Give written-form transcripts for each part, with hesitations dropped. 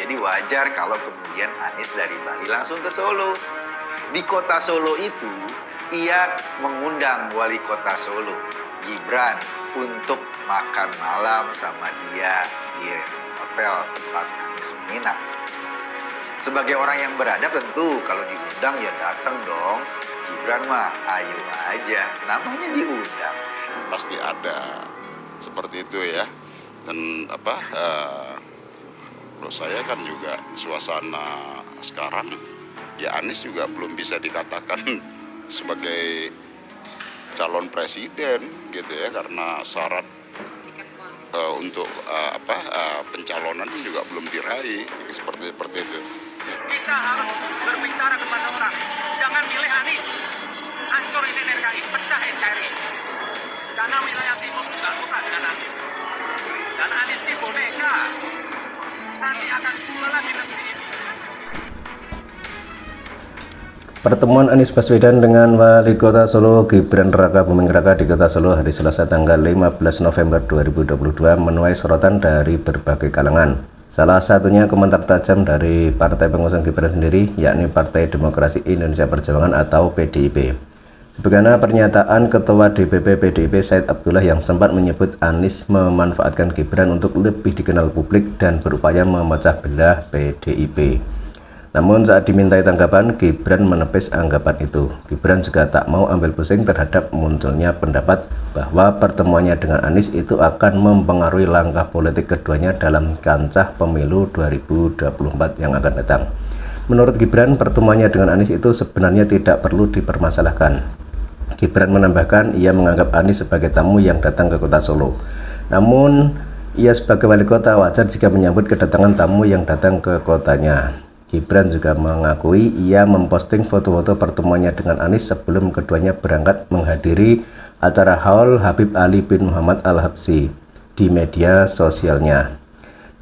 Jadi wajar kalau kemudian Anies dari Bali langsung ke Solo. Di kota Solo itu, ia mengundang wali kota Solo, Gibran, untuk makan malam sama dia di hotel tempat Anies menginap. Sebagai orang yang beradab tentu kalau diundang ya datang dong. Gibran mah ayo aja, namanya diundang. Pasti ada seperti itu ya. Dan menurut saya kan juga suasana sekarang ya Anies juga belum bisa dikatakan sebagai calon presiden gitu ya, karena syarat untuk pencalonan juga belum diraih seperti itu. Kita harus berbicara kepada orang, jangan milih Anies, hancur ini NKRI, pecah NKRI, karena wilayah timur juga suka dengan Anies, dan Anies ini boneka, nanti akan kalah di negeri ini. Pertemuan Anies Baswedan dengan Wali Kota Solo Gibran Raka Buming Raka di Kota Solo hari Selasa tanggal 15 November 2022 menuai sorotan dari berbagai kalangan. Salah satunya komentar tajam dari partai pengusung Gibran sendiri, yakni Partai Demokrasi Indonesia Perjuangan atau PDIP. Sebagaimana pernyataan Ketua DPP PDIP Said Abdullah yang sempat menyebut Anies memanfaatkan Gibran untuk lebih dikenal publik dan berupaya memecah belah PDIP. Namun saat dimintai tanggapan, Gibran menepis anggapan itu. Gibran juga tak mau ambil pusing terhadap munculnya pendapat bahwa pertemuannya dengan Anies itu akan mempengaruhi langkah politik keduanya dalam kancah pemilu 2024 yang akan datang. Menurut Gibran, pertemuannya dengan Anies itu sebenarnya tidak perlu dipermasalahkan. Gibran menambahkan ia menganggap Anies sebagai tamu yang datang ke kota Solo. Namun, ia sebagai wali kota wajar jika menyambut kedatangan tamu yang datang ke kotanya. Gibran juga mengakui ia memposting foto-foto pertemuannya dengan Anies sebelum keduanya berangkat menghadiri acara Haul Habib Ali bin Muhammad Al-Habsyi di media sosialnya.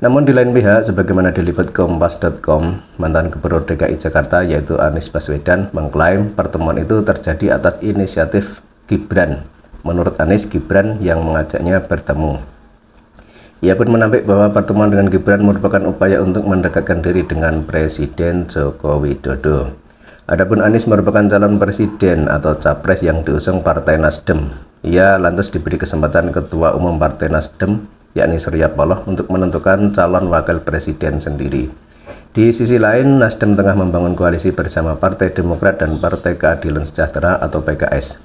Namun di lain pihak, sebagaimana diliput kompas.com, mantan Gubernur DKI Jakarta yaitu Anies Baswedan mengklaim pertemuan itu terjadi atas inisiatif Gibran. Menurut Anies, Gibran yang mengajaknya bertemu. Ia pun menampik bahwa pertemuan dengan Gibran merupakan upaya untuk mendekatkan diri dengan Presiden Joko Widodo. Adapun Anies merupakan calon presiden atau capres yang diusung Partai Nasdem. Ia lantas diberi kesempatan Ketua Umum Partai Nasdem, yakni Surya Paloh, untuk menentukan calon wakil presiden sendiri. Di sisi lain, Nasdem tengah membangun koalisi bersama Partai Demokrat dan Partai Keadilan Sejahtera atau PKS.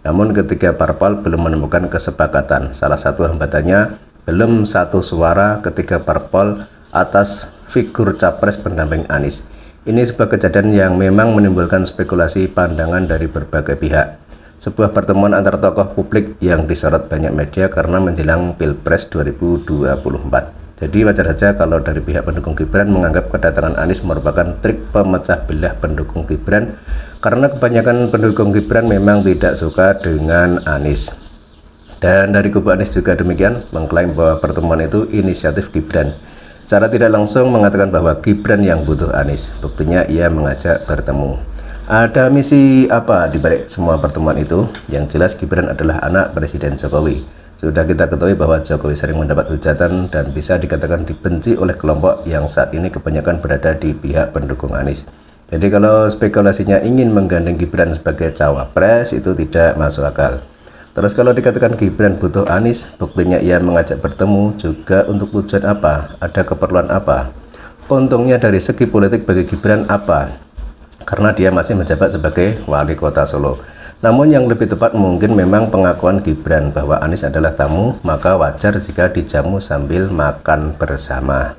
Namun ketiga parpol belum menemukan kesepakatan. Salah satu hambatannya belum satu suara ketiga parpol atas figur capres pendamping Anies. Ini sebuah kejadian yang memang menimbulkan spekulasi pandangan dari berbagai pihak. Sebuah pertemuan antar tokoh publik yang disorot banyak media karena menjelang Pilpres 2024. Jadi wajar saja kalau dari pihak pendukung Gibran menganggap kedatangan Anies merupakan trik pemecah belah pendukung Gibran, karena kebanyakan pendukung Gibran memang tidak suka dengan Anies. Dan dari kubu Anies juga demikian, mengklaim bahwa pertemuan itu inisiatif Gibran. Secara tidak langsung mengatakan bahwa Gibran yang butuh Anies. Buktinya ia mengajak bertemu. Ada misi apa di balik semua pertemuan itu? Yang jelas Gibran adalah anak Presiden Jokowi. Sudah kita ketahui bahwa Jokowi sering mendapat hujatan dan bisa dikatakan dibenci oleh kelompok yang saat ini kebanyakan berada di pihak pendukung Anies. Jadi kalau spekulasinya ingin menggandeng Gibran sebagai cawapres itu tidak masuk akal. Terus kalau dikatakan Gibran butuh Anies, buktinya ia mengajak bertemu juga untuk tujuan apa? Ada keperluan apa? Untungnya dari segi politik bagi Gibran apa? Karena dia masih menjabat sebagai wali kota Solo. Namun yang lebih tepat mungkin memang pengakuan Gibran bahwa Anies adalah tamu, maka wajar jika dijamu sambil makan bersama.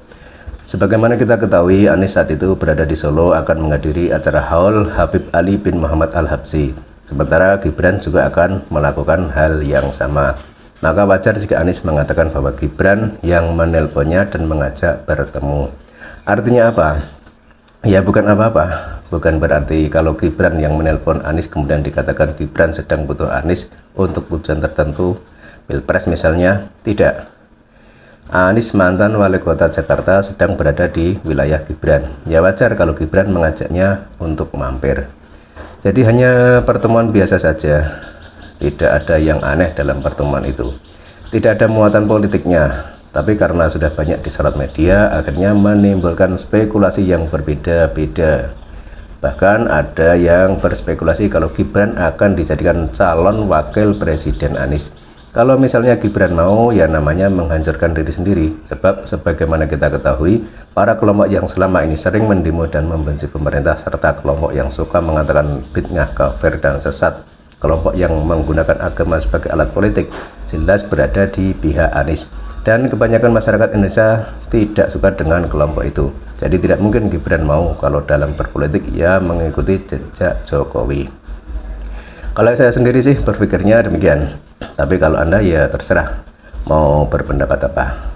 Sebagaimana kita ketahui, Anies saat itu berada di Solo akan menghadiri acara Haul Habib Ali bin Muhammad Al-Habsyi. Sementara Gibran juga akan melakukan hal yang sama. Maka wajar jika Anies mengatakan bahwa Gibran yang menelponnya dan mengajak bertemu. Artinya apa? Ya bukan apa-apa. Bukan berarti kalau Gibran yang menelpon Anies kemudian dikatakan Gibran sedang butuh Anies untuk tujuan tertentu, Pilpres misalnya. Tidak. Anies mantan wali kota Jakarta sedang berada di wilayah Gibran. Ya wajar kalau Gibran mengajaknya untuk mampir. Jadi hanya pertemuan biasa saja, tidak ada yang aneh dalam pertemuan itu. Tidak ada muatan politiknya. Tapi karena sudah banyak disorot media, akhirnya menimbulkan spekulasi yang berbeda-beda. Bahkan ada yang berspekulasi kalau Gibran akan dijadikan calon wakil presiden Anies. Kalau misalnya Gibran mau, ya namanya menghancurkan diri sendiri. Sebab sebagaimana kita ketahui, para kelompok yang selama ini sering mendemo dan membenci pemerintah, serta kelompok yang suka mengatakan bid'ah, kafir, dan sesat, kelompok yang menggunakan agama sebagai alat politik, jelas berada di pihak Anies. Dan kebanyakan masyarakat Indonesia tidak suka dengan kelompok itu. Jadi tidak mungkin Gibran mau kalau dalam berpolitik ia mengikuti jejak Jokowi. Kalau saya sendiri sih berpikirnya demikian. Tapi kalau Anda ya terserah mau berpendapat apa.